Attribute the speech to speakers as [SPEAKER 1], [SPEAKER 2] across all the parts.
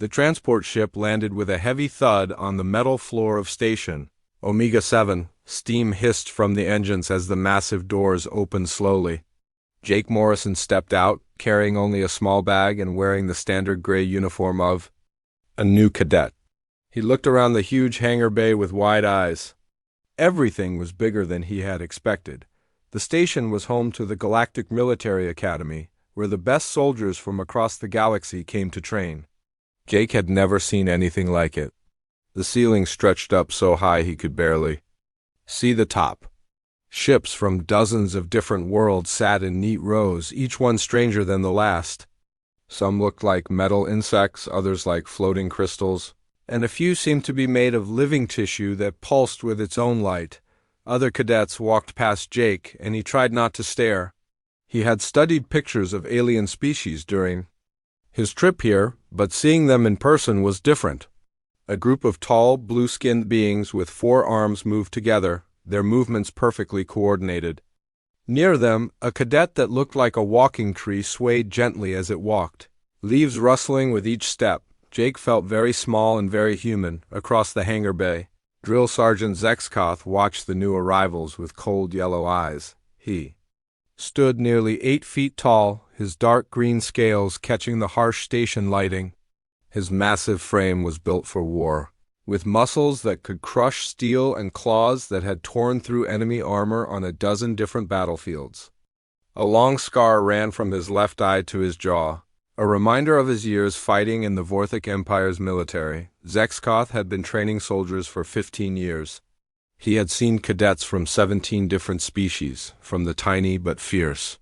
[SPEAKER 1] The transport ship landed with a heavy thud on the metal floor of Station Omega-7. Steam hissed from the engines as the massive doors opened slowly. Jake Morrison stepped out, carrying only a small bag and wearing the standard gray uniform of a new cadet. He looked around the huge hangar bay with wide eyes. Everything was bigger than he had expected. The station was home to the Galactic Military Academy, where the best soldiers from across the galaxy came to train. Jake had never seen anything like it. The ceiling stretched up so high he could barely see the top. Ships from dozens of different worlds sat in neat rows, each one stranger than the last. Some looked like metal insects, others like floating crystals, and a few seemed to be made of living tissue that pulsed with its own light. Other cadets walked past Jake, and he tried not to stare. He had studied pictures of alien species during his trip here, but seeing them in person was different. A group of tall, blue-skinned beings with 4 arms moved together, their movements perfectly coordinated. Near them, a cadet that looked like a walking tree swayed gently as it walked, leaves rustling with each step. Jake felt very small and very human. Across the hangar bay, Drill Sergeant Zexkoth watched the new arrivals with cold yellow eyes. He stood nearly 8 feet tall, his dark green scales catching the harsh station lighting. His massive frame was built for war, with muscles that could crush steel and claws that had torn through enemy armor on a dozen different battlefields. A long scar ran from his left eye to his jaw, a reminder of his years fighting in the Vorthic Empire's military. Zexkoth had been training soldiers for 15 years. He had seen cadets from 17 different species, from the tiny but fierce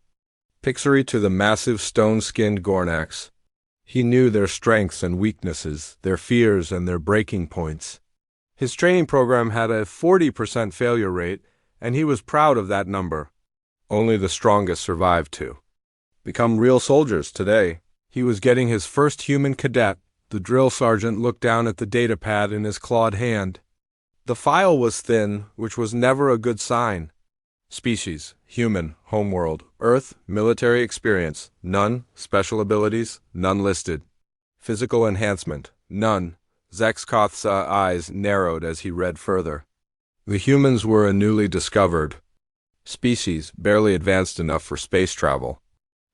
[SPEAKER 1] Pixari to the massive stone-skinned Gornax. He knew their strengths and weaknesses, their fears and their breaking points. His training program had a 40% failure rate, and he was proud of that number. Only the strongest survived to become real soldiers today. He was getting his first human cadet. The drill sergeant looked down at the data pad in his clawed hand. The file was thin, which was never a good sign. Species, human, homeworld, Earth, military experience, none. Special abilities, none listed. Physical enhancement, none. Zexkoth's eyes narrowed as he read further. The humans were a newly discovered species, barely advanced enough for space travel.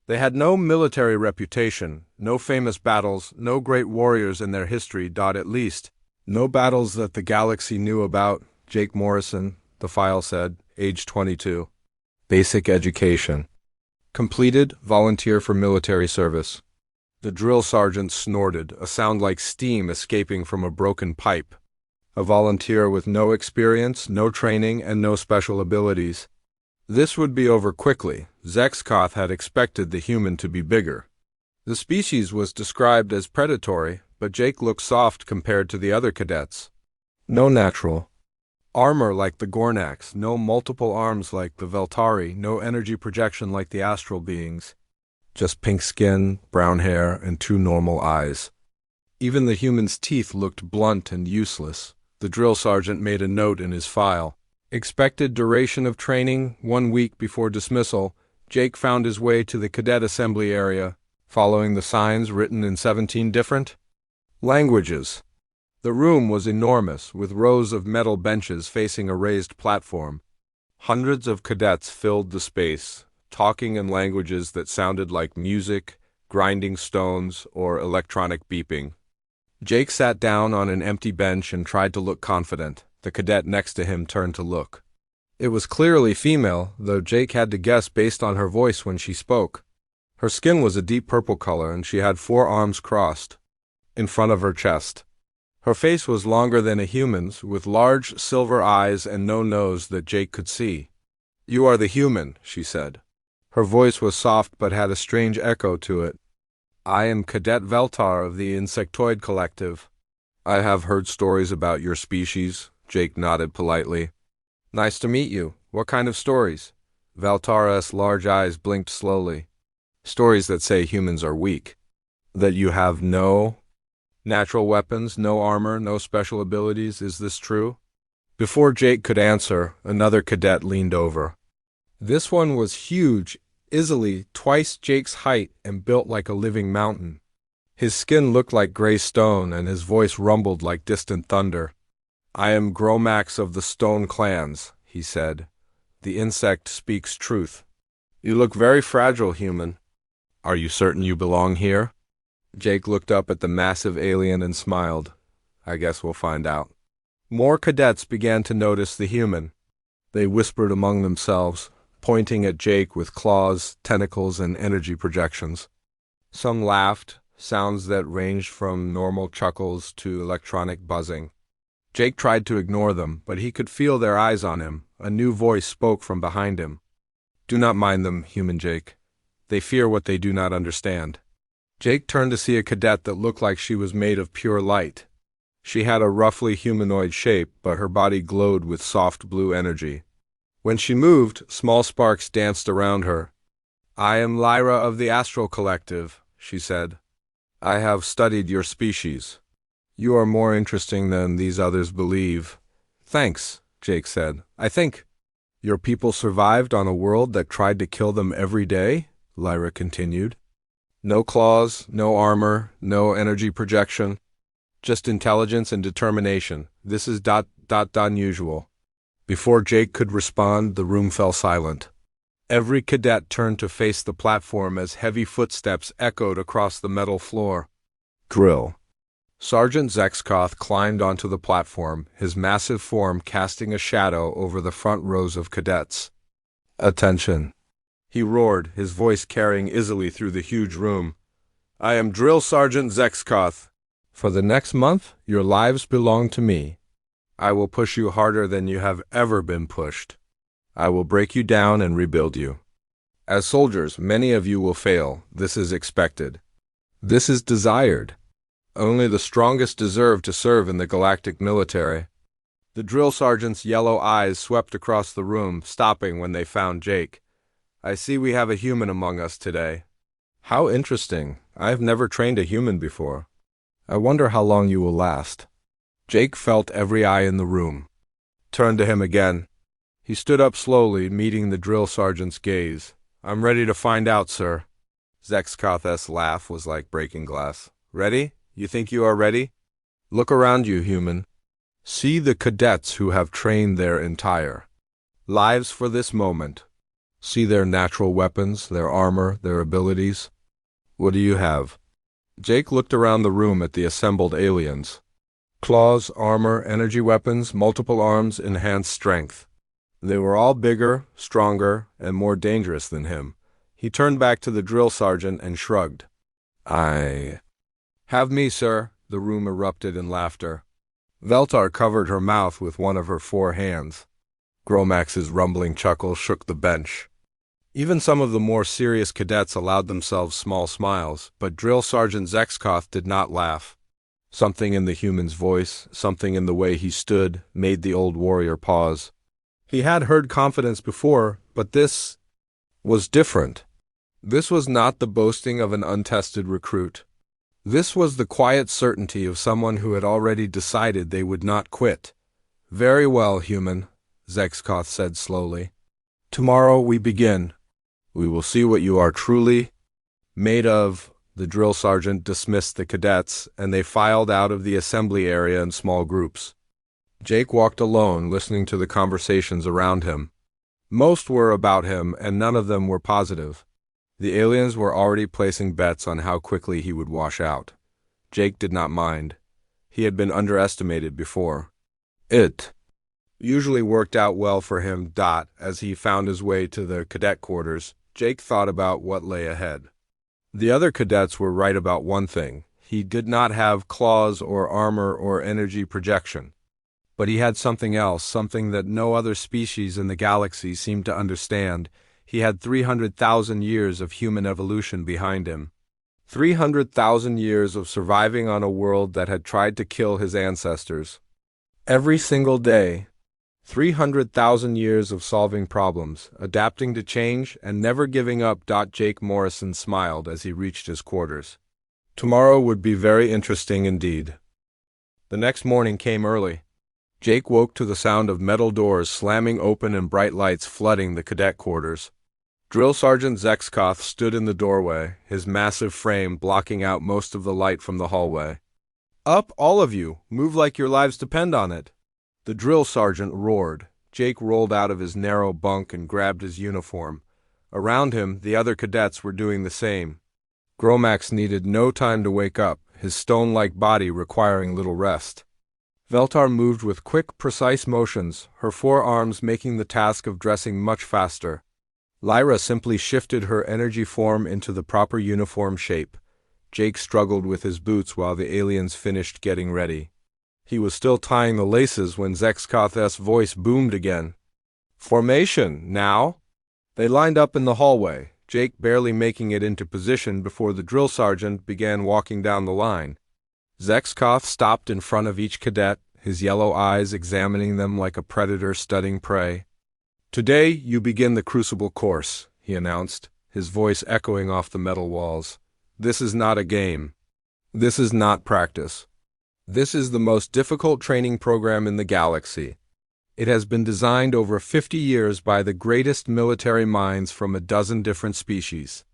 [SPEAKER 1] They had no military reputation, no famous battles, no great warriors in their history. At least, no battles that the galaxy knew about. Jake Morrison, the file said, age 22. Basic education. Completed, volunteer for military service. The drill sergeant snorted, a sound like steam escaping from a broken pipe. A volunteer with no experience, no training, and no special abilities. This would be over quickly. Zexkoth had expected the human to be bigger. The species was described as predatory, but Jake looked soft compared to the other cadets. No natural armor like the Gornax, no multiple arms like the Veltari, no energy projection like the astral beings. Just pink skin, brown hair, and 2 normal eyes. Even the human's teeth looked blunt and useless. The drill sergeant made a note in his file. Expected duration of training, 1 week before dismissal. Jake found his way to the cadet assembly area, following the signs written in 17 different languages. The room was enormous, with rows of metal benches facing a raised platform. Hundreds of cadets filled the space, talking in languages that sounded like music, grinding stones, or electronic beeping. Jake sat down on an empty bench and tried to look confident. The cadet next to him turned to look. It was clearly female, though Jake had to guess based on her voice when she spoke. Her skin was a deep purple color, and she had 4 arms crossed in front of her chest. Her face was longer than a human's, with large silver eyes and no nose that Jake could see. "You are the human," she said. Her voice was soft but had a strange echo to it. "I am Cadet Veltar of the Insectoid Collective. I have heard stories about your species." Jake nodded politely. "Nice to meet you. What kind of stories?" Veltar's large eyes blinked slowly. "Stories that say humans are weak. That you have no natural weapons, no armor, no special abilities. Is this true?" Before Jake could answer, another cadet leaned over. This one was huge, easily twice Jake's height and built like a living mountain. His skin looked like gray stone, and his voice rumbled like distant thunder. "I am Gromax of the Stone Clans," he said. "The insect speaks truth. You look very fragile, human. Are you certain you belong here?" Jake looked up at the massive alien and smiled. "I guess we'll find out." More cadets began to notice the human. They whispered among themselves, pointing at Jake with claws, tentacles, and energy projections. Some laughed, sounds that ranged from normal chuckles to electronic buzzing. Jake tried to ignore them, but he could feel their eyes on him. A new voice spoke from behind him. "Do not mind them, human Jake. They fear what they do not understand." Jake turned to see a cadet that looked like she was made of pure light. She had a roughly humanoid shape, but her body glowed with soft blue energy. When she moved, small sparks danced around her. "I am Lyra of the Astral Collective," she said. "I have studied your species. You are more interesting than these others believe." "Thanks," Jake said. "I think—" "Your people survived on a world that tried to kill them every day?" Lyra continued. "No claws, no armor, no energy projection. Just intelligence and determination. This is unusual." Before Jake could respond, the room fell silent. Every cadet turned to face the platform as heavy footsteps echoed across the metal floor. Drill. Sergeant Zexkoth climbed onto the platform, his massive form casting a shadow over the front rows of cadets. "Attention," he roared, his voice carrying easily through the huge room. "I am Drill Sergeant Zexkoth. For the next month, your lives belong to me. I will push you harder than you have ever been pushed. I will break you down and rebuild you. As soldiers, many of you will fail. This is expected. This is desired. Only the strongest deserve to serve in the galactic military." The drill sergeant's yellow eyes swept across the room, stopping when they found Jake. "I see we have a human among us today." "How interesting. I have never trained a human before. I wonder how long you will last." Jake felt every eye in the room. Turned to him again. He stood up slowly, meeting the drill sergeant's gaze. "I'm ready to find out, sir." Zexkoth's laugh was like breaking glass. "Ready? You think you are ready? Look around you, human. See the cadets who have trained their entire lives for this moment. See their natural weapons, their armor, their abilities. What do you have?" Jake looked around the room at the assembled aliens. Claws, armor, energy weapons, multiple arms, enhanced strength. They were all bigger, stronger, and more dangerous than him. He turned back to the drill sergeant and shrugged. "I have me, sir." The room erupted in laughter. Veltar covered her mouth with one of her 4 hands. Gromax's rumbling chuckle shook the bench. Even some of the more serious cadets allowed themselves small smiles, but Drill Sergeant Zexkoth did not laugh. Something in the human's voice, something in the way he stood, made the old warrior pause. He had heard confidence before, but this was different. This was not the boasting of an untested recruit. This was the quiet certainty of someone who had already decided they would not quit. "Very well, human," Zexkoth said slowly. "Tomorrow we begin. We will see what you are truly made of." The drill sergeant dismissed the cadets, and they filed out of the assembly area in small groups. Jake walked alone, listening to the conversations around him. Most were about him, and none of them were positive. The aliens were already placing bets on how quickly he would wash out. Jake did not mind. He had been underestimated before. It usually worked out well for him. As he found his way to the cadet quarters, Jake thought about what lay ahead. The other cadets were right about one thing. He did not have claws or armor or energy projection. But he had something else, something that no other species in the galaxy seemed to understand. He had 300,000 years of human evolution behind him. 300,000 years of surviving on a world that had tried to kill his ancestors. Every single day. 300,000 years of solving problems, adapting to change, and never giving up. Jake Morrison smiled as he reached his quarters. Tomorrow would be very interesting indeed. The next morning came early. Jake woke to the sound of metal doors slamming open and bright lights flooding the cadet quarters. Drill Sergeant Zexkoth stood in the doorway, his massive frame blocking out most of the light from the hallway. "Up, all of you! Move like your lives depend on it!" The drill sergeant roared. Jake rolled out of his narrow bunk and grabbed his uniform. Around him, the other cadets were doing the same. Gromax needed no time to wake up, his stone-like body requiring little rest. Veltar moved with quick, precise motions, her forearms making the task of dressing much faster. Lyra simply shifted her energy form into the proper uniform shape. Jake struggled with his boots while the aliens finished getting ready. He was still tying the laces when Zexkoth's voice boomed again. "Formation, now!" They lined up in the hallway, Jake barely making it into position before the drill sergeant began walking down the line. Zexkoth stopped in front of each cadet, his yellow eyes examining them like a predator studying prey. "Today you begin the Crucible course," he announced, his voice echoing off the metal walls. "This is not a game. This is not practice. This is the most difficult training program in the galaxy. It has been designed over 50 years by the greatest military minds from a dozen different species."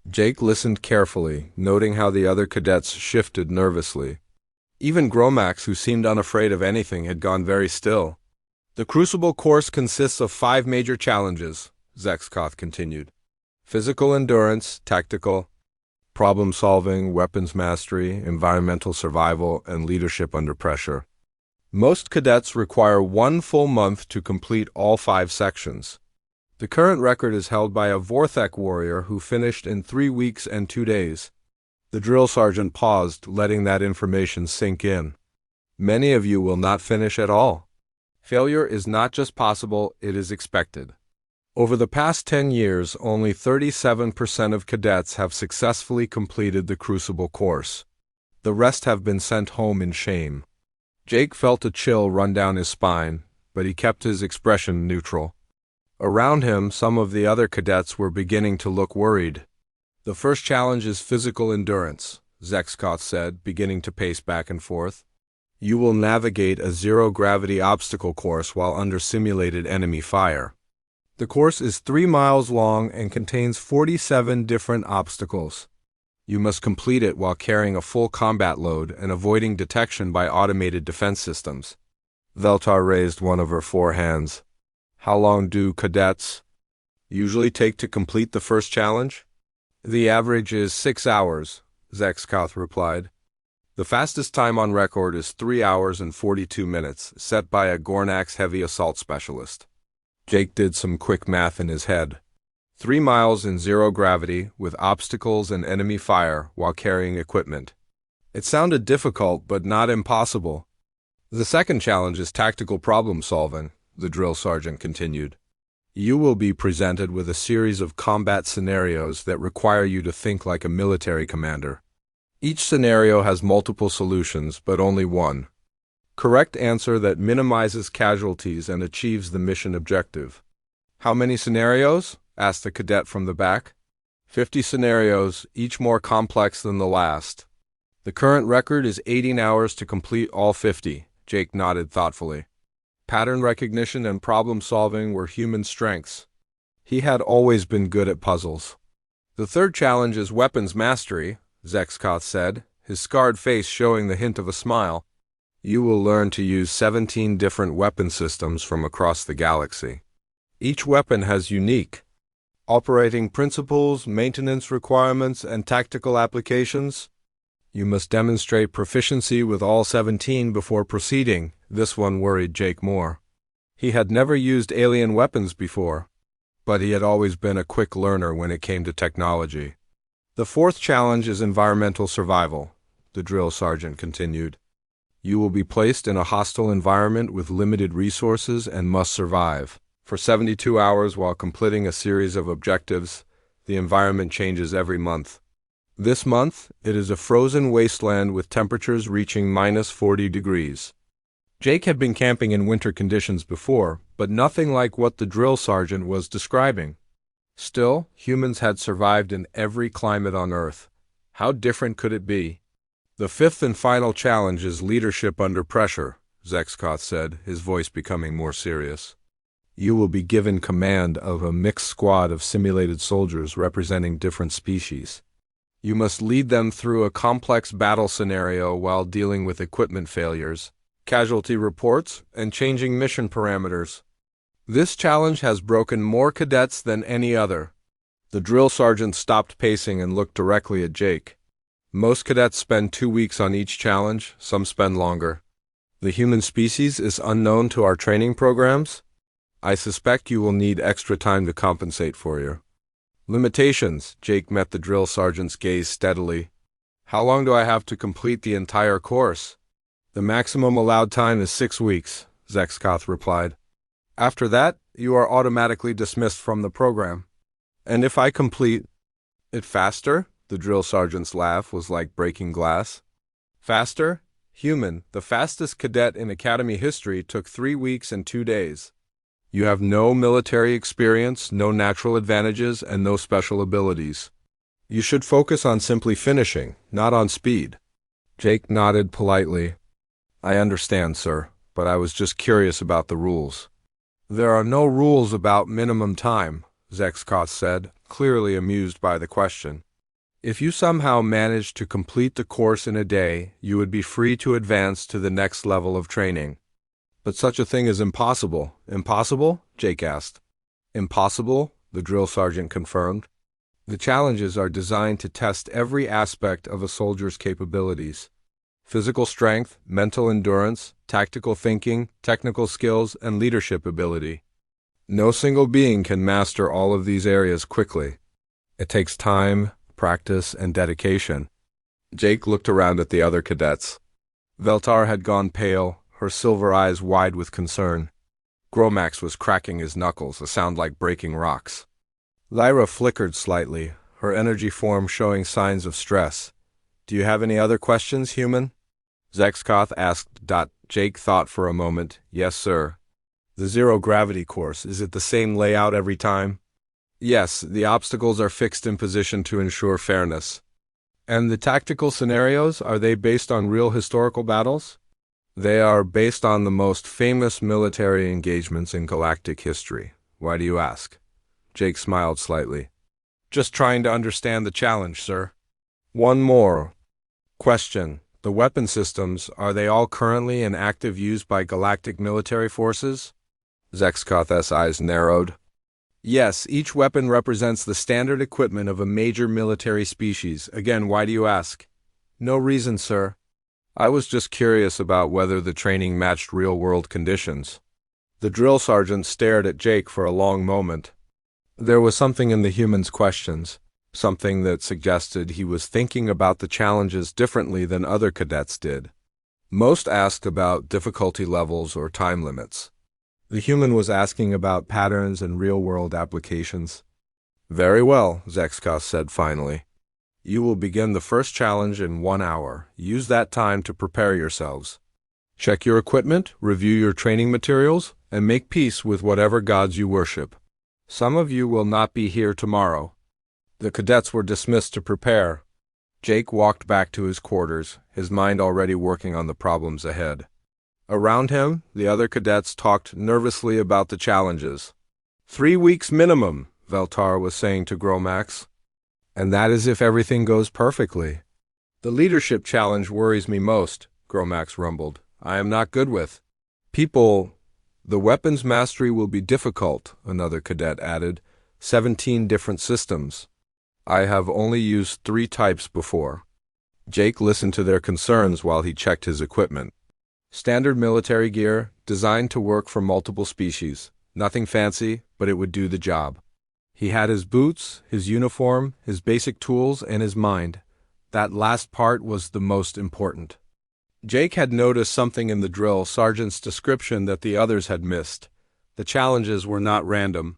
[SPEAKER 1] Jake listened carefully, noting how the other cadets shifted nervously. Even Gromax, who seemed unafraid of anything, had gone very still. "The Crucible course consists of 5 major challenges," Zexkoth continued. "Physical endurance, tactical, problem-solving, weapons mastery, environmental survival, and leadership under pressure. Most cadets require 1 full month to complete all 5 sections. The current record is held by a Vorthek warrior who finished in 3 weeks and 2 days. The drill sergeant paused, letting that information sink in. "Many of you will not finish at all. Failure is not just possible, it is expected." Over the past 10 years, only 37% of cadets have successfully completed the Crucible course. The rest have been sent home in shame. Jake felt a chill run down his spine, but he kept his expression neutral. Around him, some of the other cadets were beginning to look worried. "The first challenge is physical endurance," Zexkoth said, beginning to pace back and forth. "You will navigate a zero-gravity obstacle course while under simulated enemy fire. The course is 3 miles long and contains 47 different obstacles. You must complete it while carrying a full combat load and avoiding detection by automated defense systems." Veltar raised one of her 4 hands. "How long do cadets usually take to complete the first challenge?" "The average is 6 hours, Zexkoth replied. "The fastest time on record is 3 hours and 42 minutes, set by a Gornax heavy assault specialist." Jake did some quick math in his head. 3 miles in zero gravity, with obstacles and enemy fire, while carrying equipment. It sounded difficult, but not impossible. "The second challenge is tactical problem solving," the drill sergeant continued. "You will be presented with a series of combat scenarios that require you to think like a military commander. Each scenario has multiple solutions, but only one correct answer that minimizes casualties and achieves the mission objective." "How many scenarios?" asked a cadet from the back. 50 scenarios, each more complex than the last. The current record is 18 hours to complete all 50, Jake nodded thoughtfully. Pattern recognition and problem-solving were human strengths. He had always been good at puzzles. "The third challenge is weapons mastery," Zexkoth said, his scarred face showing the hint of a smile. "You will learn to use 17 different weapon systems from across the galaxy. Each weapon has unique operating principles, maintenance requirements, and tactical applications. You must demonstrate proficiency with all 17 before proceeding." This one worried Jake more. He had never used alien weapons before, but he had always been a quick learner when it came to technology. "The fourth challenge is environmental survival," the drill sergeant continued. "You will be placed in a hostile environment with limited resources and must survive. For 72 hours while completing a series of objectives, the environment changes every month. This month, it is a frozen wasteland with temperatures reaching -40 degrees. Jake had been camping in winter conditions before, but nothing like what the drill sergeant was describing. Still, humans had survived in every climate on Earth. How different could it be? "The fifth and final challenge is leadership under pressure," Zexkoth said, his voice becoming more serious. You will be given command of a mixed squad of simulated soldiers representing different species. You must lead them through a complex battle scenario while dealing with equipment failures, casualty reports, and changing mission parameters. This challenge has broken more cadets than any other. The drill sergeant stopped pacing and looked directly at Jake. Most cadets spend 2 weeks on each challenge, some spend longer. The human species is unknown to our training programs. I suspect you will need extra time to compensate for your limitations. Jake met the drill sergeant's gaze steadily. How long do I have to complete the entire course? The maximum allowed time is 6 weeks, Zexkoth replied. After that, you are automatically dismissed from the program. And if I complete it faster? The drill sergeant's laugh was like breaking glass. Faster? Human, the fastest cadet in Academy history took 3 weeks and 2 days. You have no military experience, no natural advantages, and no special abilities. You should focus on simply finishing, not on speed. Jake nodded politely. I understand, sir, but I was just curious about the rules. There are no rules about minimum time, Zexkoth said, clearly amused by the question. If you somehow managed to complete the course in a day, you would be free to advance to the next level of training. But such a thing is impossible. Impossible? Jake asked. Impossible? The drill sergeant confirmed. The challenges are designed to test every aspect of a soldier's capabilities. Physical strength, mental endurance, tactical thinking, technical skills, and leadership ability. No single being can master all of these areas quickly. It takes time, practice, and dedication. Jake looked around at the other cadets. Veltar had gone pale, her silver eyes wide with concern. Gromax was cracking his knuckles, a sound like breaking rocks. Lyra flickered slightly, her energy form showing signs of stress. Do you have any other questions, human? Zexkoth asked. Jake thought for a moment. Yes, sir. The zero-gravity course, is it the same layout every time? Yes, the obstacles are fixed in position to ensure fairness. And the tactical scenarios, are they based on real historical battles? They are based on the most famous military engagements in galactic history. Why do you ask? Jake smiled slightly. Just trying to understand the challenge, sir. One more question. The weapon systems, are they all currently in active use by galactic military forces? Zexkoth's eyes narrowed. Yes, each weapon represents the standard equipment of a major military species. Again, why do you ask? No reason, sir. I was just curious about whether the training matched real-world conditions. The drill sergeant stared at Jake for a long moment. There was something in the human's questions, something that suggested he was thinking about the challenges differently than other cadets did. Most asked about difficulty levels or time limits. The human was asking about patterns and real-world applications. Very well, Zexkoth said finally. You will begin the first challenge in 1 hour. Use that time to prepare yourselves. Check your equipment, review your training materials, and make peace with whatever gods you worship. Some of you will not be here tomorrow. The cadets were dismissed to prepare. Jake walked back to his quarters, his mind already working on the problems ahead. Around him, the other cadets talked nervously about the challenges. 3 weeks minimum, Veltar was saying to Gromax. And that is if everything goes perfectly. The leadership challenge worries me most, Gromax rumbled. I am not good with people. The weapons mastery will be difficult, another cadet added. 17 different systems. I have only used 3 types before. Jake listened to their concerns while he checked his equipment. Standard military gear, designed to work for multiple species. Nothing fancy, but it would do the job. He had his boots, his uniform, his basic tools, and his mind. That last part was the most important. Jake had noticed something in the drill sergeant's description that the others had missed. The challenges were not random.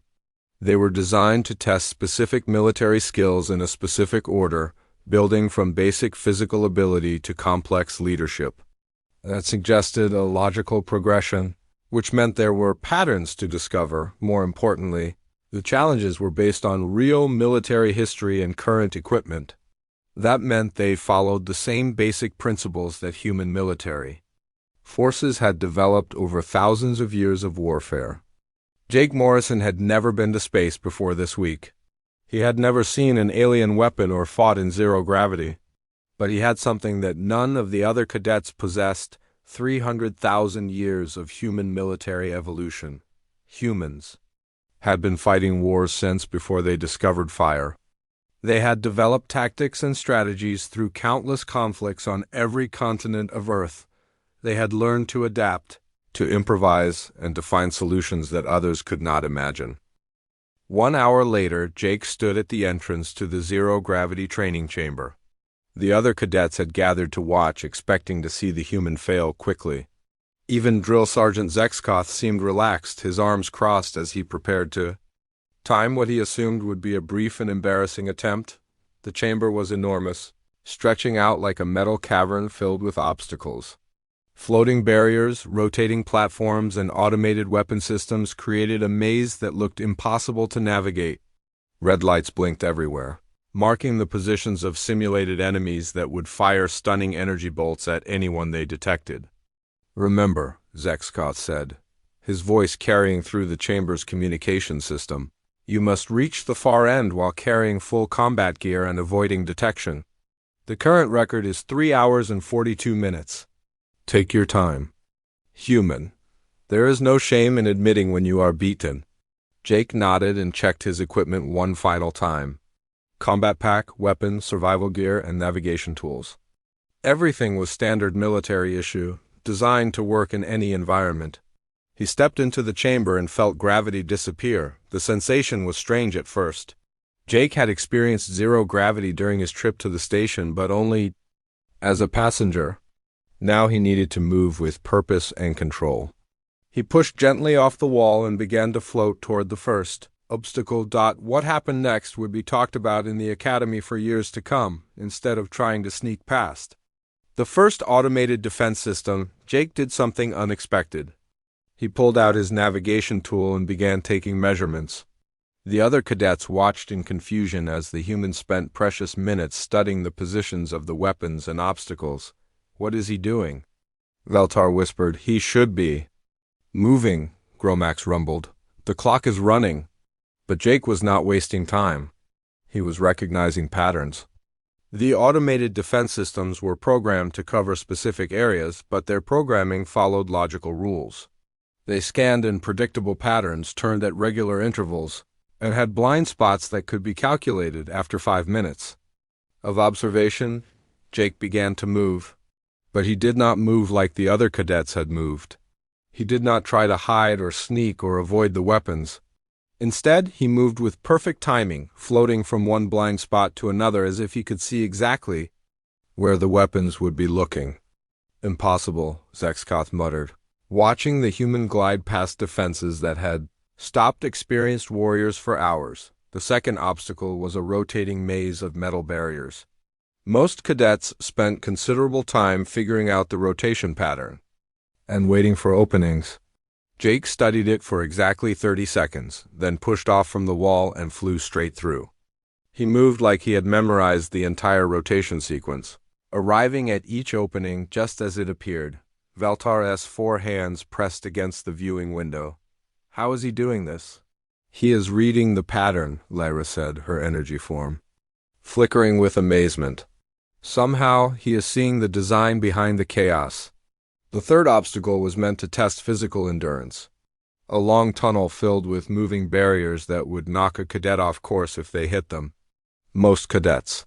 [SPEAKER 1] They were designed to test specific military skills in a specific order, building from basic physical ability to complex leadership. That suggested a logical progression, which meant there were patterns to discover. More importantly, the challenges were based on real military history and current equipment. That meant they followed the same basic principles that human military forces had developed over thousands of years of warfare. Jake Morrison had never been to space before this week. He had never seen an alien weapon or fought in zero gravity. But he had something that none of the other cadets possessed: 300,000 years of human military evolution. Humans had been fighting wars since before they discovered fire. They had developed tactics and strategies through countless conflicts on every continent of Earth. They had learned to adapt, to improvise, and to find solutions that others could not imagine. 1 hour later, Jake stood at the entrance to the zero-gravity training chamber. The other cadets had gathered to watch, expecting to see the human fail quickly. Even Drill Sergeant Zexkoth seemed relaxed, his arms crossed as he prepared to time what he assumed would be a brief and embarrassing attempt. The chamber was enormous, stretching out like a metal cavern filled with obstacles. Floating barriers, rotating platforms, and automated weapon systems created a maze that looked impossible to navigate. Red lights blinked everywhere, marking the positions of simulated enemies that would fire stunning energy bolts at anyone they detected. "Remember," Zexkoth said, his voice carrying through the chamber's communication system, "you must reach the far end while carrying full combat gear and avoiding detection. The current record is 3 hours and 42 minutes. Take your time. Human, there is no shame in admitting when you are beaten." Jake nodded and checked his equipment one final time. Combat pack, weapons, survival gear, and navigation tools. Everything was standard military issue, designed to work in any environment. He stepped into the chamber and felt gravity disappear. The sensation was strange at first. Jake had experienced zero gravity during his trip to the station, but only as a passenger. Now he needed to move with purpose and control. He pushed gently off the wall and began to float toward the first obstacle. What happened next would be talked about in the academy for years to come, instead of trying to sneak past. The first automated defense system, Jake did something unexpected. He pulled out his navigation tool and began taking measurements. The other cadets watched in confusion as the human spent precious minutes studying the positions of the weapons and obstacles. "What is he doing?" Veltar whispered. "He should be moving," Gromax rumbled. "The clock is running." But Jake was not wasting time. He was recognizing patterns. The automated defense systems were programmed to cover specific areas, but their programming followed logical rules. They scanned in predictable patterns, turned at regular intervals, and had blind spots that could be calculated after 5 minutes of observation. Jake began to move. But he did not move like the other cadets had moved. He did not try to hide or sneak or avoid the weapons. Instead, he moved with perfect timing, floating from one blind spot to another as if he could see exactly where the weapons would be looking. "Impossible," Zexkoth muttered, watching the human glide past defenses that had stopped experienced warriors for hours. The second obstacle was a rotating maze of metal barriers. Most cadets spent considerable time figuring out the rotation pattern and waiting for openings. Jake studied it for exactly 30 seconds, then pushed off from the wall and flew straight through. He moved like he had memorized the entire rotation sequence, arriving at each opening just as it appeared. Veltar's 4 hands pressed against the viewing window. "How is he doing this?" "He is reading the pattern," Lyra said, her energy form flickering with amazement. "Somehow, he is seeing the design behind the chaos." The third obstacle was meant to test physical endurance. A long tunnel filled with moving barriers that would knock a cadet off course if they hit them. Most cadets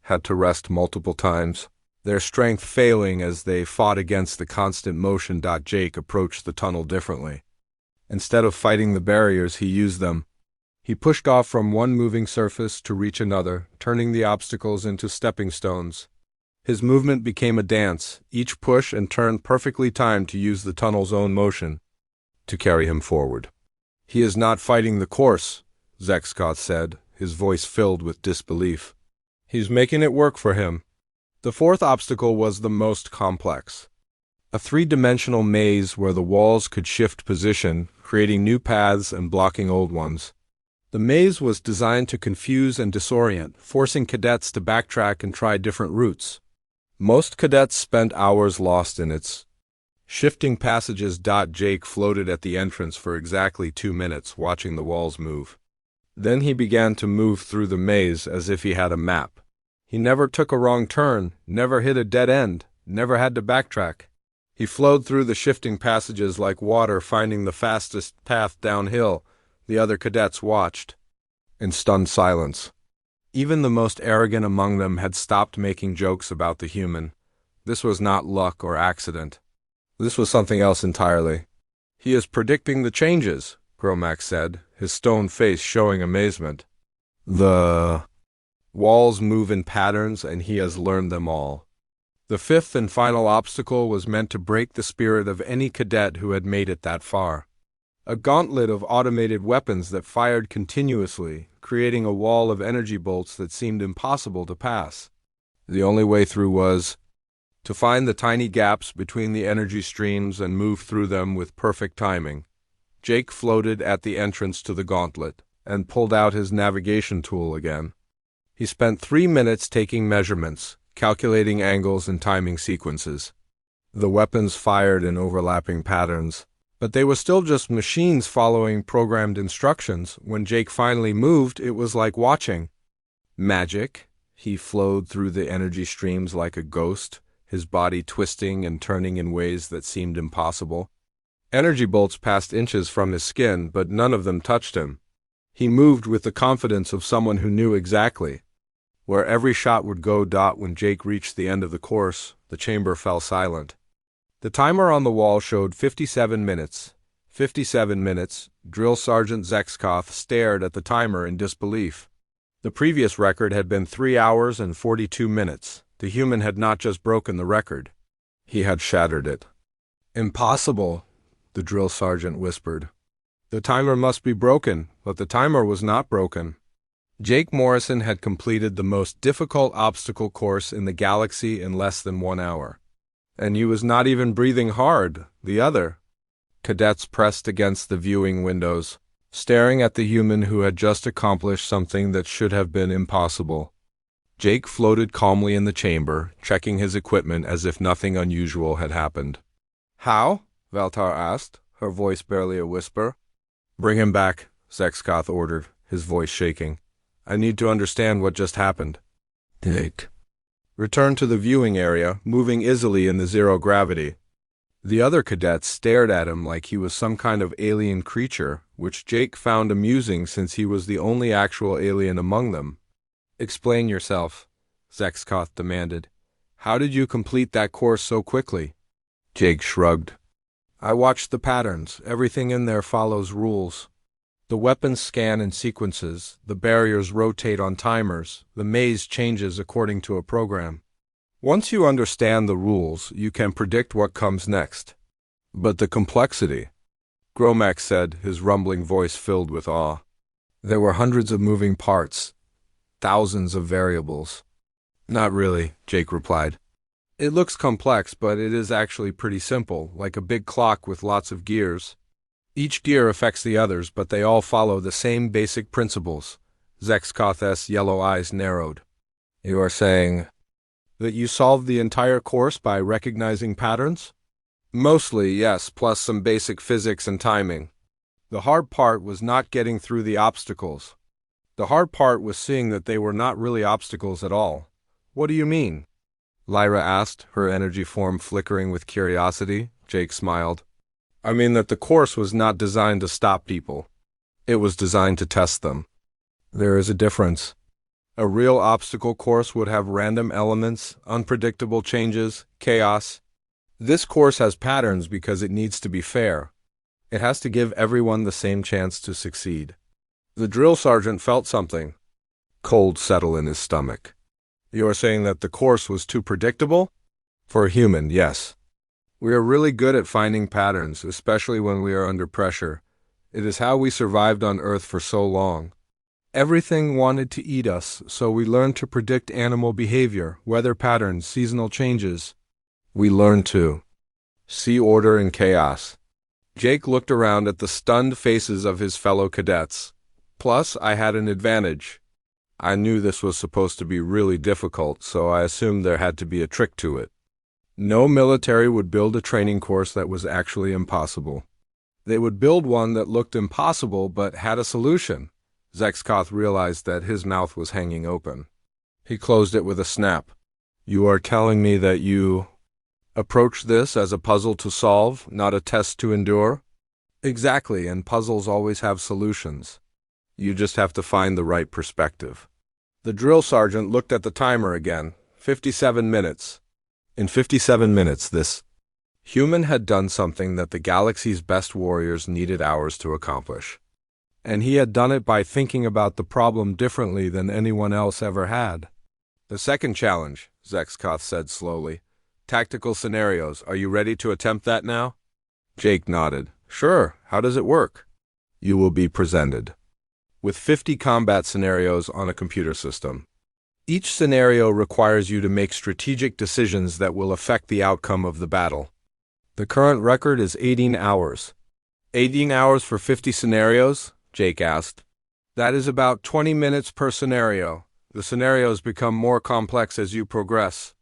[SPEAKER 1] had to rest multiple times, their strength failing as they fought against the constant motion. Jake approached the tunnel differently. Instead of fighting the barriers, he used them. He pushed off from one moving surface to reach another, turning the obstacles into stepping stones. His movement became a dance, each push and turn perfectly timed to use the tunnel's own motion to carry him forward. "He is not fighting the course," Zexkoth said, his voice filled with disbelief. "He's making it work for him." The fourth obstacle was the most complex. A 3-dimensional maze where the walls could shift position, creating new paths and blocking old ones. The maze was designed to confuse and disorient, forcing cadets to backtrack and try different routes. Most cadets spent hours lost in its Shifting passages. Jake floated at the entrance for exactly 2 minutes, watching the walls move. Then he began to move through the maze as if he had a map. He never took a wrong turn, never hit a dead end, never had to backtrack. He flowed through the shifting passages like water, finding the fastest path downhill. The other cadets watched in stunned silence. Even the most arrogant among them had stopped making jokes about the human. This was not luck or accident. This was something else entirely. "He is predicting the changes," Gromack said, his stone face showing amazement. "The walls move in patterns, and he has learned them all." The fifth and final obstacle was meant to break the spirit of any cadet who had made it that far. A gauntlet of automated weapons that fired continuously, creating a wall of energy bolts that seemed impossible to pass. The only way through was to find the tiny gaps between the energy streams and move through them with perfect timing. Jake floated at the entrance to the gauntlet and pulled out his navigation tool again. He spent 3 minutes taking measurements, calculating angles and timing sequences. The weapons fired in overlapping patterns, but they were still just machines following programmed instructions. When Jake finally moved, it was like watching magic. He flowed through the energy streams like a ghost, his body twisting and turning in ways that seemed impossible. Energy bolts passed inches from his skin, but none of them touched him. He moved with the confidence of someone who knew exactly where every shot would go. When Jake reached the end of the course, the chamber fell silent. The timer on the wall showed 57 minutes. 57 minutes. Drill Sergeant Zexkoth stared at the timer in disbelief. The previous record had been 3 hours and 42 minutes. The human had not just broken the record. He had shattered it. "Impossible," the drill sergeant whispered. "The timer must be broken," but the timer was not broken. Jake Morrison had completed the most difficult obstacle course in the galaxy in less than 1 hour. And he was not even breathing hard. The other cadets pressed against the viewing windows, staring at the human who had just accomplished something that should have been impossible. Jake floated calmly in the chamber, checking his equipment as if nothing unusual had happened. "How?" Valtar asked, her voice barely a whisper. "Bring him back," Zexkoth ordered, his voice shaking. "I need to understand what just happened." Jake returned to the viewing area, moving easily in the zero gravity. The other cadets stared at him like he was some kind of alien creature, which Jake found amusing since he was the only actual alien among them. "Explain yourself," Zexkoth demanded. "How did you complete that course so quickly?" Jake shrugged. "I watched the patterns. Everything in there follows rules. The weapons scan in sequences, the barriers rotate on timers, the maze changes according to a program. Once you understand the rules, you can predict what comes next. But the complexity," Gromack said, his rumbling voice filled with awe. "There were hundreds of moving parts, thousands of variables." "Not really," Jake replied. "It looks complex, but it is actually pretty simple, like a big clock with lots of gears. Each gear affects the others, but they all follow the same basic principles." Zexkoth's yellow eyes narrowed. "You are saying that you solved the entire course by recognizing patterns?" "Mostly, yes, plus some basic physics and timing. The hard part was not getting through the obstacles. The hard part was seeing that they were not really obstacles at all." "What do you mean?" Lyra asked, her energy form flickering with curiosity. Jake smiled. "I mean that the course was not designed to stop people. It was designed to test them. There is a difference. A real obstacle course would have random elements, unpredictable changes, chaos. This course has patterns because it needs to be fair. It has to give everyone the same chance to succeed." The drill sergeant felt something cold settle in his stomach. "You are saying that the course was too predictable?" "For a human, yes. We are really good at finding patterns, especially when we are under pressure. It is how we survived on Earth for so long. Everything wanted to eat us, so we learned to predict animal behavior, weather patterns, seasonal changes. We learned to see order in chaos." Jake looked around at the stunned faces of his fellow cadets. "Plus, I had an advantage. I knew this was supposed to be really difficult, so I assumed there had to be a trick to it." No military would build a training course that was actually impossible. They would build one that looked impossible but had a solution. Zexkoth realized that his mouth was hanging open. He closed it with a snap. You are telling me that you approach this as a puzzle to solve, not a test to endure? Exactly, and puzzles always have solutions. You just have to find the right perspective. The drill sergeant looked at the timer again. 57 minutes. In 57 minutes, this human had done something that the galaxy's best warriors needed hours to accomplish. And he had done it by thinking about the problem differently than anyone else ever had. The second challenge, Zexkoth said slowly. Tactical scenarios. Are you ready to attempt that now? Jake nodded. Sure. How does it work? You will be presented with 50 combat scenarios on a computer system. Each scenario requires you to make strategic decisions that will affect the outcome of the battle. The current record is 18 hours. 18 hours for 50 scenarios? Jake asked. That is about 20 minutes per scenario. The scenarios become more complex as you progress.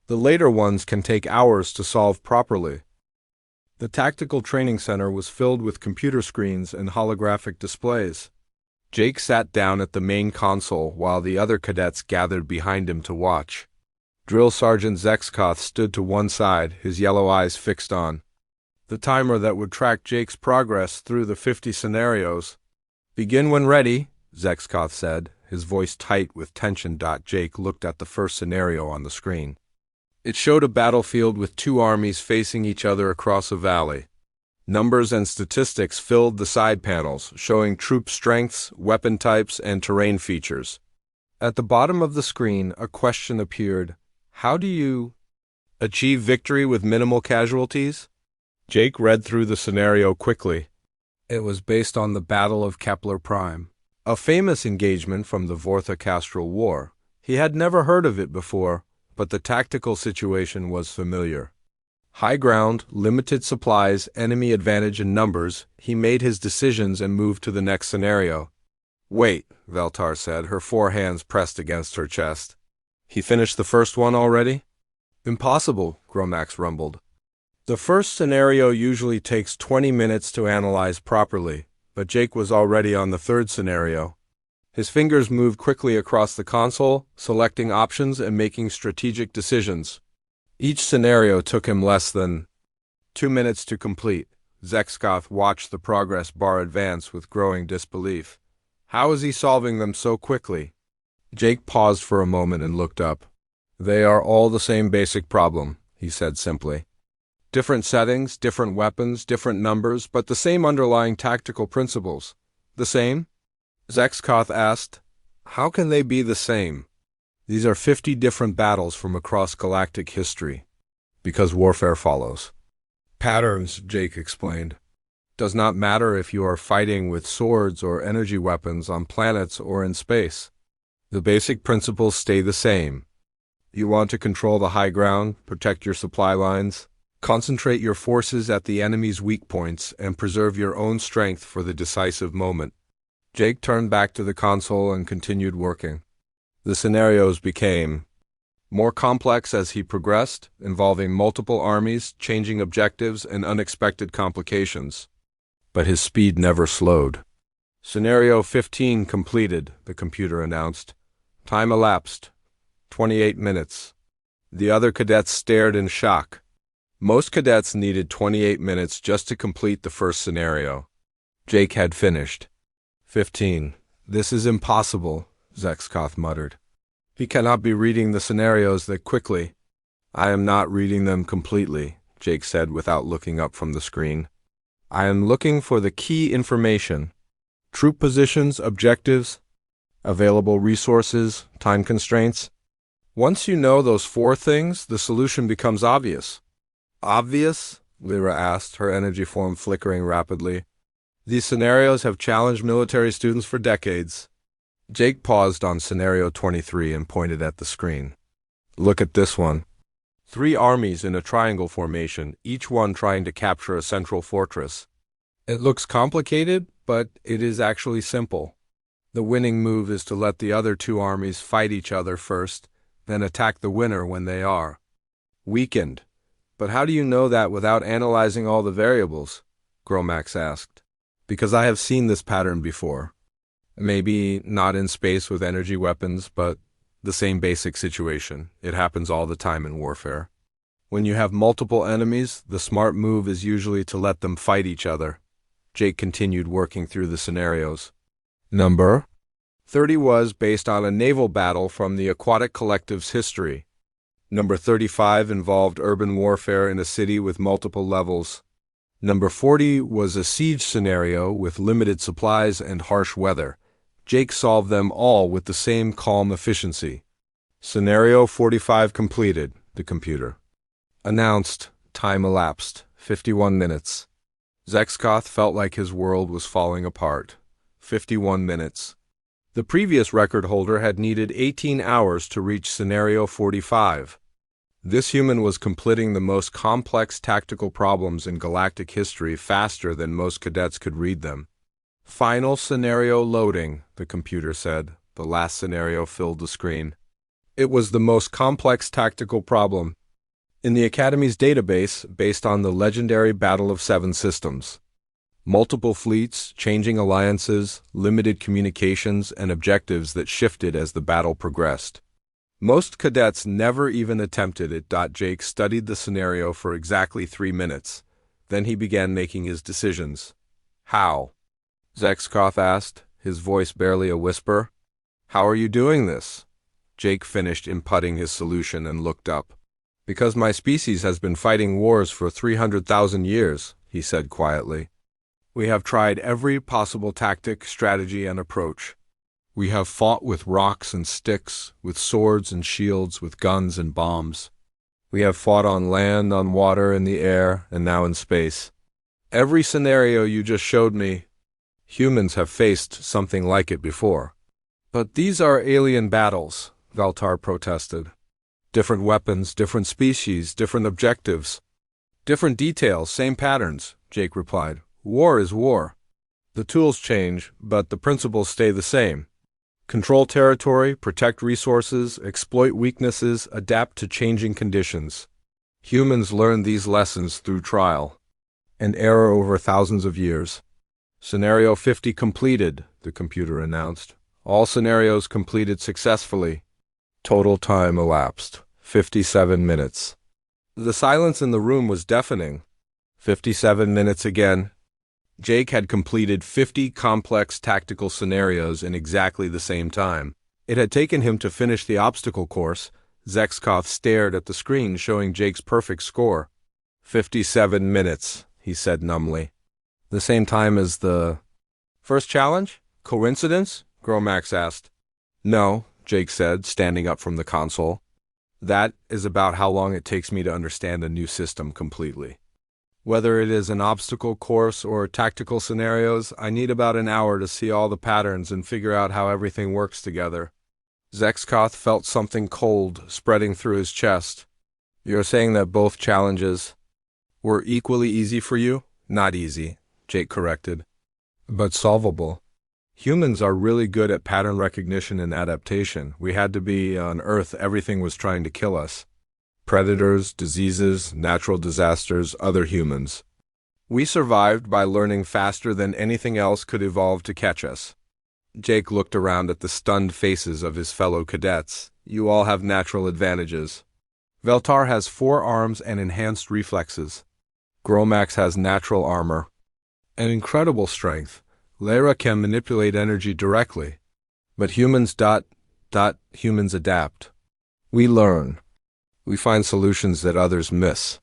[SPEAKER 1] The later ones can take hours to solve properly. The tactical training center was filled with computer screens and holographic displays. Jake sat down at the main console while the other cadets gathered behind him to watch. Drill Sergeant Zexkoth stood to one side, his yellow eyes fixed on the timer that would track Jake's progress through the 50 scenarios. Begin when ready, Zexkoth said, his voice tight with tension. Jake looked at the first scenario on the screen. It showed a battlefield with two armies facing each other across a valley. Numbers and statistics filled the side panels, showing troop strengths, weapon types, and terrain features. At the bottom of the screen, a question appeared. How do you achieve victory with minimal casualties? Jake read through the scenario quickly. It was based on the Battle of Kepler Prime, a famous engagement from the Vorthocastral War. He had never heard of it before, but the tactical situation was familiar. High ground, limited supplies, enemy advantage in numbers. He made his decisions and moved to the next scenario. Wait, Veltar said, her four hands pressed against her chest. He finished the first one already? Impossible, Gromax rumbled. The first scenario usually takes 20 minutes to analyze properly, but Jake was already on the third scenario. His fingers moved quickly across the console, selecting options and making strategic decisions. Each scenario took him less than 2 minutes to complete. Zexkoth watched the progress bar advance with growing disbelief. How is he solving them so quickly? Jake paused for a moment and looked up. They are all the same basic problem, he said simply. Different settings, different weapons, different numbers, but the same underlying tactical principles. The same? Zexkoth asked. How can they be the same? These are 50 different battles from across galactic history. Because warfare follows patterns, Jake explained. Does not matter if you are fighting with swords or energy weapons on planets or in space. The basic principles stay the same. You want to control the high ground, protect your supply lines, concentrate your forces at the enemy's weak points, and preserve your own strength for the decisive moment. Jake turned back to the console and continued working. The scenarios became more complex as he progressed, involving multiple armies, changing objectives, and unexpected complications. But his speed never slowed. Scenario 15 completed, the computer announced. Time elapsed. 28 minutes. The other cadets stared in shock. Most cadets needed 28 minutes just to complete the first scenario. Jake had finished. 15. This is impossible, Zexkoth muttered. He cannot be reading the scenarios that quickly. I am not reading them completely, Jake said without looking up from the screen. I am looking for the key information. Troop positions, objectives, available resources, time constraints. Once you know those four things, the solution becomes obvious. Obvious? Lyra asked, her energy form flickering rapidly. These scenarios have challenged military students for decades. Jake paused on scenario 23 and pointed at the screen. Look at this one. 3 armies in a triangle formation, each one trying to capture a central fortress. It looks complicated, but it is actually simple. The winning move is to let the other 2 armies fight each other first, then attack the winner when they are weakened. But how do you know that without analyzing all the variables? Gromax asked. Because I have seen this pattern before. Maybe not in space with energy weapons, but the same basic situation. It happens all the time in warfare. When you have multiple enemies, the smart move is usually to let them fight each other. Jake continued working through the scenarios. Number 30 was based on a naval battle from the Aquatic Collective's history. Number 35 involved urban warfare in a city with multiple levels. Number 40 was a siege scenario with limited supplies and harsh weather. Jake solved them all with the same calm efficiency. Scenario 45 completed, the computer announced. Time elapsed, 51 minutes. Zexkoth felt like his world was falling apart. 51 minutes. The previous record holder had needed 18 hours to reach Scenario 45. This human was completing the most complex tactical problems in galactic history faster than most cadets could read them. Final scenario loading, the computer said. The last scenario filled the screen. It was the most complex tactical problem in the Academy's database based on the legendary Battle of Seven systems. Multiple fleets, changing alliances, limited communications, and objectives that shifted as the battle progressed. Most cadets never even attempted it. Jake studied the scenario for exactly 3 minutes. Then he began making his decisions. How? Zexkoth asked, his voice barely a whisper. How are you doing this? Jake finished inputting his solution and looked up. Because my species has been fighting wars for 300,000 years, he said quietly. We have tried every possible tactic, strategy, and approach. We have fought with rocks and sticks, with swords and shields, with guns and bombs. We have fought on land, on water, in the air, and now in space. Every scenario you just showed me, humans have faced something like it before. But these are alien battles, Valtar protested. Different weapons, different species, different objectives. Different details, same patterns, Jake replied. War is war. The tools change, but the principles stay the same. Control territory, protect resources, exploit weaknesses, adapt to changing conditions. Humans learn these lessons through trial and error over thousands of years. Scenario 50 completed, the computer announced. All scenarios completed successfully. Total time elapsed, 57 minutes. The silence in the room was deafening. 57 minutes again. Jake had completed 50 complex tactical scenarios in exactly the same time. It had taken him to finish the obstacle course. Zexkoth stared at the screen showing Jake's perfect score. 57 minutes, he said numbly. The same time as the first challenge? Coincidence? Gromax asked. No, Jake said, standing up from the console. That is about how long it takes me to understand a new system completely. Whether it is an obstacle course or tactical scenarios, I need about an hour to see all the patterns and figure out how everything works together. Zexkoth felt something cold spreading through his chest. You're saying that both challenges were equally easy for you? Not easy, Jake corrected, but solvable. Humans are really good at pattern recognition and adaptation. We had to be on Earth. Everything was trying to kill us. Predators, diseases, natural disasters, other humans. We survived by learning faster than anything else could evolve to catch us. Jake looked around at the stunned faces of his fellow cadets. You all have natural advantages. Veltar has 4 arms and enhanced reflexes. Gromax has natural armor and incredible strength. Lyra can manipulate energy directly. But humans humans adapt. We learn. We find solutions that others miss.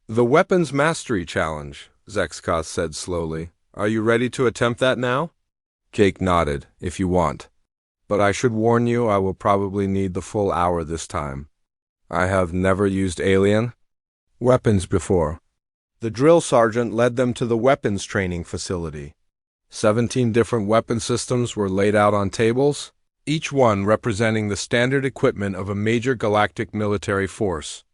[SPEAKER 1] The Weapons Mastery Challenge, Zexkoth said slowly. Are you ready to attempt that now? Jake nodded, if you want. But I should warn you, I will probably need the full hour this time. I have never used alien weapons before. The drill sergeant led them to the weapons training facility. 17 different weapon systems were laid out on tables, each one representing the standard equipment of a major galactic military force.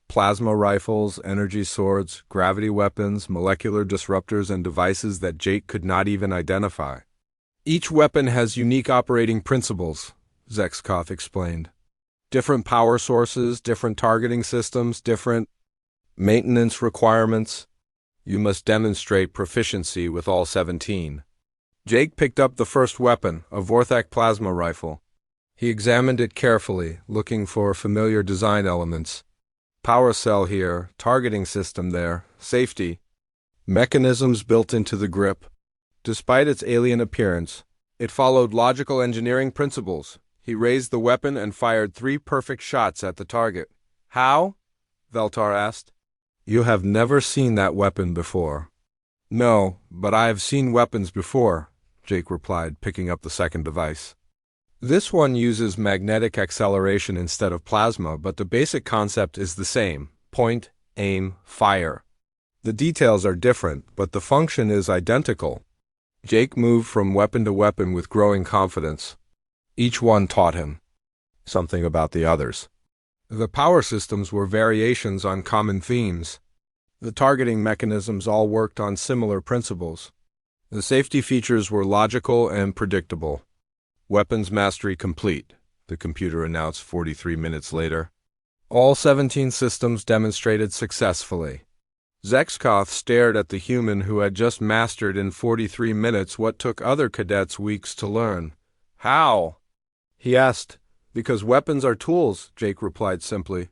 [SPEAKER 1] Plasma rifles, energy swords, gravity weapons, molecular disruptors, and devices that Jake could not even identify. Each weapon has unique operating principles, Zexkoth explained. Different power sources, different targeting systems, different Maintenance requirements. You must demonstrate proficiency with all 17. Jake picked up the first weapon, a Vorthak plasma rifle. He examined it carefully, looking for familiar design elements. Power cell here, targeting system there, safety. Mechanisms built into the grip. Despite its alien appearance, it followed logical engineering principles. He raised the weapon and fired 3 perfect shots at the target. How? Veltar asked. You have never seen that weapon before. No, but I have seen weapons before, Jake replied, picking up the second device. This one uses magnetic acceleration instead of plasma, but the basic concept is the same. Point, aim, fire. The details are different, but the function is identical. Jake moved from weapon to weapon with growing confidence. Each one taught him something about the others. The power systems were variations on common themes. The targeting mechanisms all worked on similar principles. The safety features were logical and predictable. Weapons mastery complete, the computer announced 43 minutes later. All 17 systems demonstrated successfully. Zexkoth stared at the human who had just mastered in 43 minutes what took other cadets weeks to learn. How? He asked. Because weapons are tools, Jake replied simply.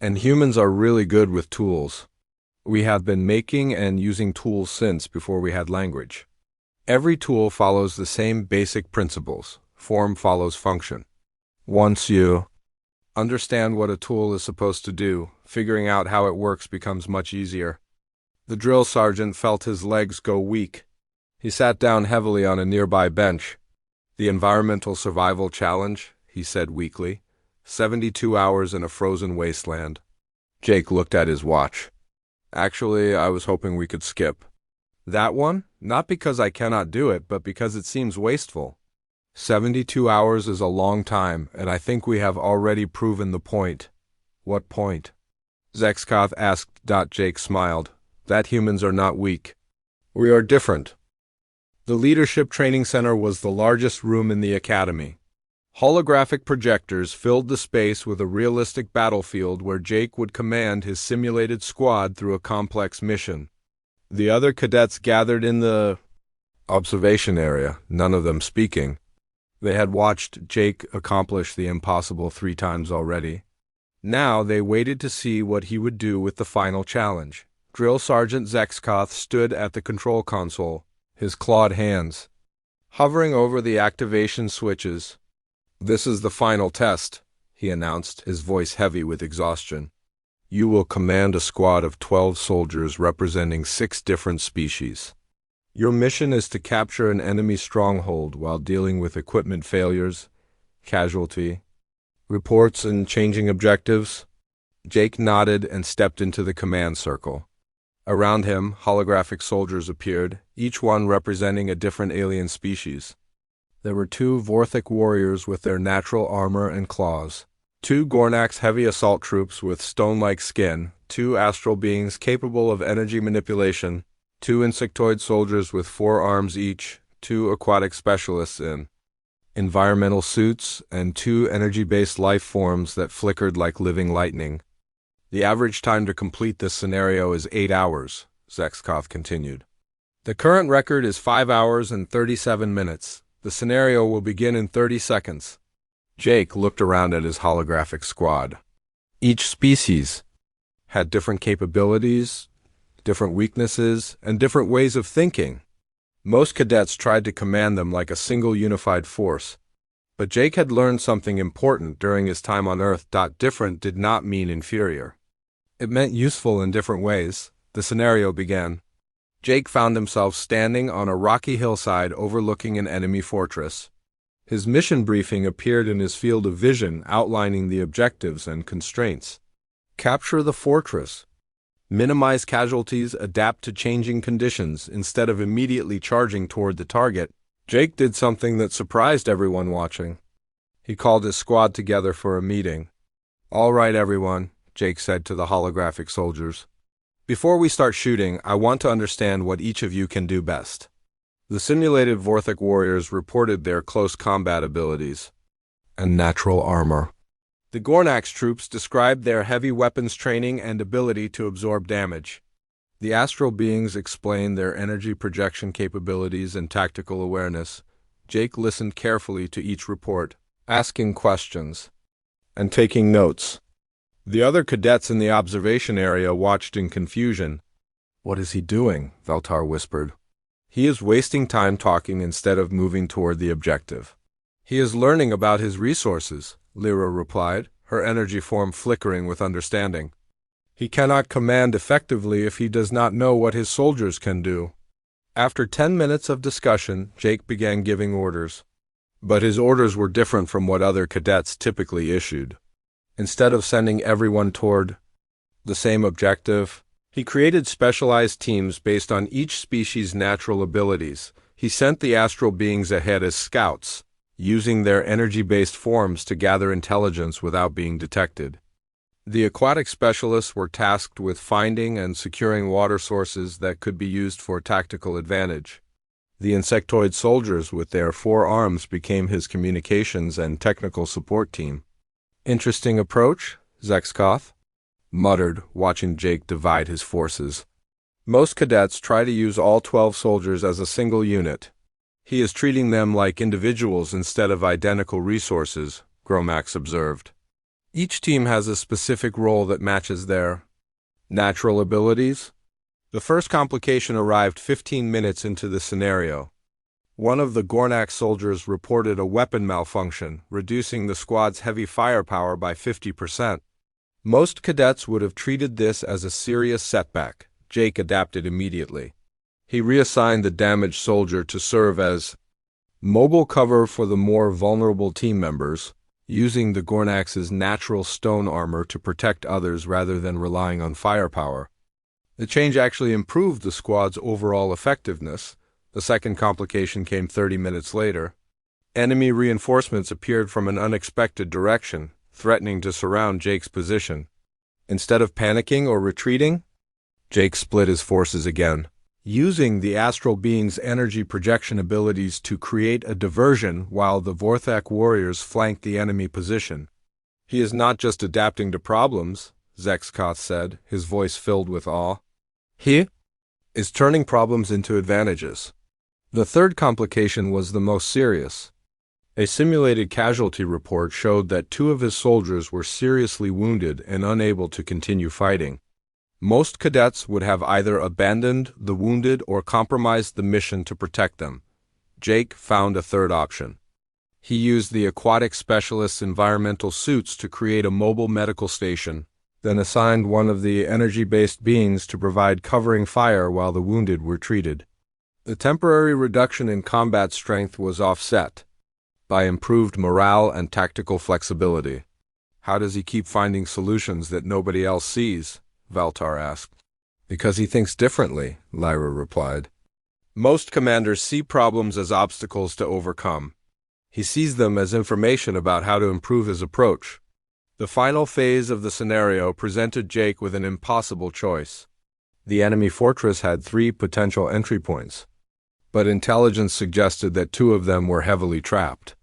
[SPEAKER 1] And humans are really good with tools. We have been making and using tools since before we had language. Every tool follows the same basic principles. Form follows function. Once you understand what a tool is supposed to do, figuring out how it works becomes much easier. The drill sergeant felt his legs go weak. He sat down heavily on a nearby bench. The environmental survival challenge, he said weakly. 72 hours in a frozen wasteland. Jake looked at his watch. Actually, I was hoping we could skip. That one? Not because I cannot do it, but because it seems wasteful. 72 hours is a long time, and I think we have already proven the point. What point? Zexkoth asked. Jake smiled. That humans are not weak. We are different. The Leadership Training Center was the largest room in the academy. Holographic projectors filled the space with a realistic battlefield where Jake would command his simulated squad through a complex mission. The other cadets gathered in the observation area, none of them speaking. They had watched Jake accomplish the impossible 3 times already. Now they waited to see what he would do with the final challenge. Drill Sergeant Zexkoth stood at the control console, his clawed hands hovering over the activation switches. This is the final test, he announced, his voice heavy with exhaustion. You will command a squad of 12 soldiers representing 6 different species. Your mission is to capture an enemy stronghold while dealing with equipment failures, casualty, reports, and changing objectives. Jake nodded and stepped into the command circle. Around him, holographic soldiers appeared, each one representing a different alien species. There were 2 Vorthak warriors with their natural armor and claws, 2 Gornax heavy assault troops with stone-like skin, 2 astral beings capable of energy manipulation, 2 insectoid soldiers with 4 arms each, 2 aquatic specialists in environmental suits, and 2 energy-based life forms that flickered like living lightning. The average time to complete this scenario is 8 hours, Zexkoth continued. The current record is 5 hours and 37 minutes. The scenario will begin in 30 seconds. Jake looked around at his holographic squad. Each species had different capabilities, different weaknesses, and different ways of thinking. Most cadets tried to command them like a single unified force. But Jake had learned something important during his time on Earth. Different did not mean inferior. It meant useful in different ways. The scenario began. Jake found himself standing on a rocky hillside overlooking an enemy fortress. His mission briefing appeared in his field of vision, outlining the objectives and constraints. Capture the fortress. Minimize casualties, adapt to changing conditions instead of immediately charging toward the target. Jake did something that surprised everyone watching. He called his squad together for a meeting. All right, everyone, Jake said to the holographic soldiers. Before we start shooting, I want to understand what each of you can do best. The simulated Vorthak warriors reported their close combat abilities and natural armor. The Gornax troops described their heavy weapons training and ability to absorb damage. The astral beings explained their energy projection capabilities and tactical awareness. Jake listened carefully to each report, asking questions and taking notes. The other cadets in the observation area watched in confusion. "What is he doing?" Valtar whispered. "He is wasting time talking instead of moving toward the objective." "He is learning about his resources," Lyra replied, her energy form flickering with understanding. "He cannot command effectively if he does not know what his soldiers can do." After 10 minutes of discussion, Jake began giving orders. But his orders were different from what other cadets typically issued. Instead of sending everyone toward the same objective, he created specialized teams based on each species' natural abilities. He sent the astral beings ahead as scouts, using their energy-based forms to gather intelligence without being detected. The aquatic specialists were tasked with finding and securing water sources that could be used for tactical advantage. The insectoid soldiers with their 4 arms became his communications and technical support team. "Interesting approach," Zexkoth muttered, watching Jake divide his forces. "Most cadets try to use all 12 soldiers as a single unit. He is treating them like individuals instead of identical resources," Gromax observed. "Each team has a specific role that matches their natural abilities." The first complication arrived 15 minutes into the scenario. One of the Gornak soldiers reported a weapon malfunction, reducing the squad's heavy firepower by 50%. Most cadets would have treated this as a serious setback. Jake adapted immediately. He reassigned the damaged soldier to serve as mobile cover for the more vulnerable team members, using the Gornax's natural stone armor to protect others rather than relying on firepower. The change actually improved the squad's overall effectiveness. The second complication came 30 minutes later. Enemy reinforcements appeared from an unexpected direction, threatening to surround Jake's position. Instead of panicking or retreating, Jake split his forces again, using the astral being's energy projection abilities to create a diversion while the Vorthak warriors flanked the enemy position. "He is not just adapting to problems," Zexkoth said, his voice filled with awe. "He is turning problems into advantages." The third complication was the most serious. A simulated casualty report showed that 2 of his soldiers were seriously wounded and unable to continue fighting. Most cadets would have either abandoned the wounded or compromised the mission to protect them. Jake found a third option. He used the aquatic specialist's environmental suits to create a mobile medical station, then assigned one of the energy-based beings to provide covering fire while the wounded were treated. The temporary reduction in combat strength was offset by improved morale and tactical flexibility. "How does he keep finding solutions that nobody else sees?" Valtar asked. "Because he thinks differently," Lyra replied. "Most commanders see problems as obstacles to overcome. He sees them as information about how to improve his approach." The final phase of the scenario presented Jake with an impossible choice. The enemy fortress had 3 potential entry points, but intelligence suggested that 2 of them were heavily trapped.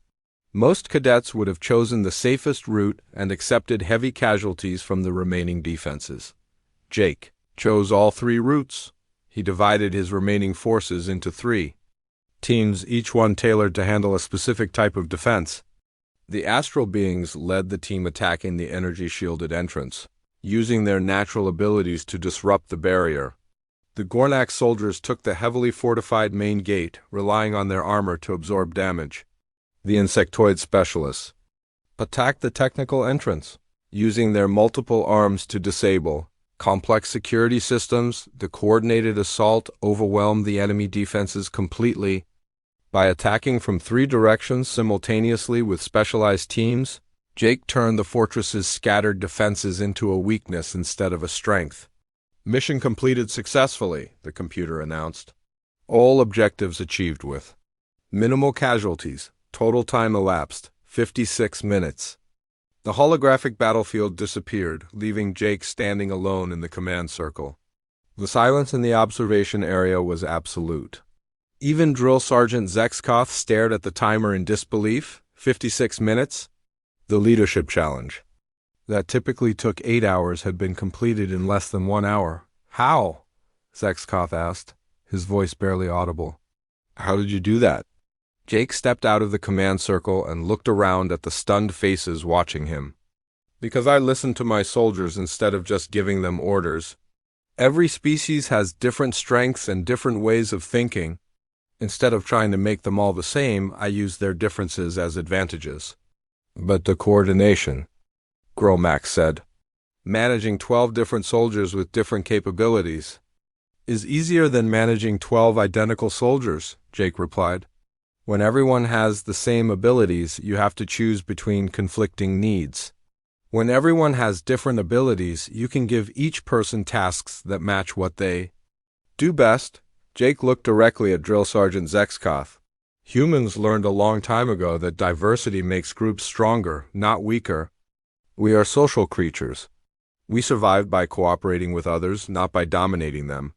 [SPEAKER 1] Most cadets would have chosen the safest route and accepted heavy casualties from the remaining defenses. Jake chose all 3 routes. He divided his remaining forces into 3 teams, each one tailored to handle a specific type of defense. The astral beings led the team attacking the energy-shielded entrance, using their natural abilities to disrupt the barrier. The Gornak soldiers took the heavily fortified main gate, relying on their armor to absorb damage. The insectoid specialists attacked the technical entrance, using their multiple arms to disable complex security systems. The coordinated assault overwhelmed the enemy defenses completely. By attacking from 3 directions simultaneously with specialized teams, Jake turned the fortress's scattered defenses into a weakness instead of a strength. "Mission completed successfully," the computer announced. "All objectives achieved with minimal casualties. Total time elapsed, 56 minutes. The holographic battlefield disappeared, leaving Jake standing alone in the command circle. The silence in the observation area was absolute. Even Drill Sergeant Zexkoth stared at the timer in disbelief. 56 minutes? The leadership challenge. that typically took 8 hours had been completed in less than 1 hour. How? Zexkoth asked, his voice barely audible. How did you do that? Jake stepped out of the command circle and looked around at the stunned faces watching him. Because I listened to my soldiers instead of just giving them orders. Every species has different strengths and different ways of thinking. Instead of trying to make them all the same, I used their differences as advantages. But the coordination, Gromax said. Managing 12 different soldiers with different capabilities is easier than managing 12 identical soldiers, Jake replied. When everyone has the same abilities, you have to choose between conflicting needs. When everyone has different abilities, you can give each person tasks that match what they do best. Jake looked directly at Drill Sergeant Zexkoth. Humans learned a long time ago that diversity makes groups stronger, not weaker. We are social creatures. We survive by cooperating with others, not by dominating them.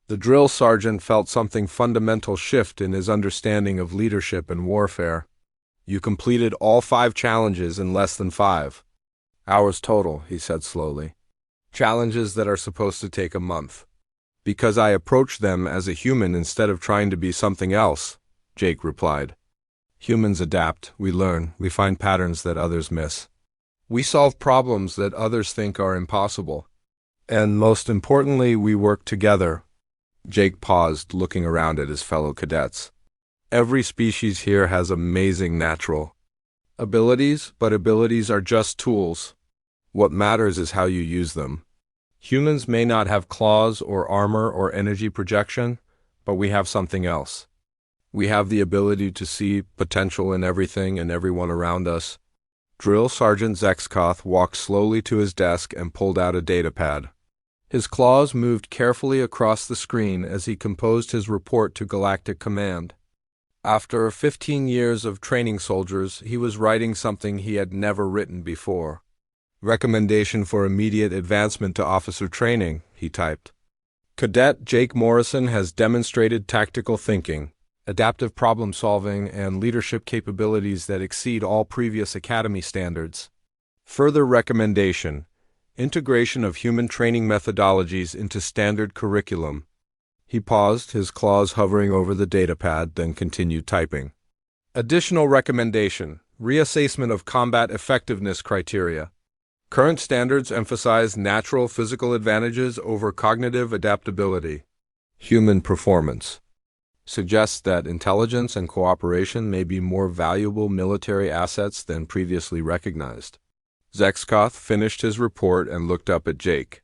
[SPEAKER 1] The drill sergeant felt something fundamental shift in his understanding of leadership and warfare. You completed all 5 challenges in less than 5 hours total, he said slowly. Challenges that are supposed to take a month. Because I approached them as a human instead of trying to be something else, Jake replied. Humans adapt, we learn, we find patterns that others miss. We solve problems that others think are impossible. And most importantly, we work together. Jake paused, looking around at his fellow cadets. Every species here has amazing natural abilities, but abilities are just tools. What matters is how you use them. Humans may not have claws or armor or energy projection, but we have something else. We have the ability to see potential in everything and everyone around us. Drill Sergeant Zexkoth walked slowly to his desk and pulled out a datapad. His claws moved carefully across the screen as he composed his report to Galactic Command. After 15 years of training soldiers, he was writing something he had never written before. Recommendation for immediate advancement to officer training, he typed. Cadet Jake Morrison has demonstrated tactical thinking, adaptive problem-solving, and leadership capabilities that exceed all previous academy standards. Further recommendation: integration of human training methodologies into standard curriculum. He paused, his claws hovering over the datapad, then continued typing. Additional recommendation: reassessment of combat effectiveness criteria. Current standards emphasize natural physical advantages over cognitive adaptability. Human performance suggests that intelligence and cooperation may be more valuable military assets than previously recognized. Zexkoth finished his report and looked up at Jake.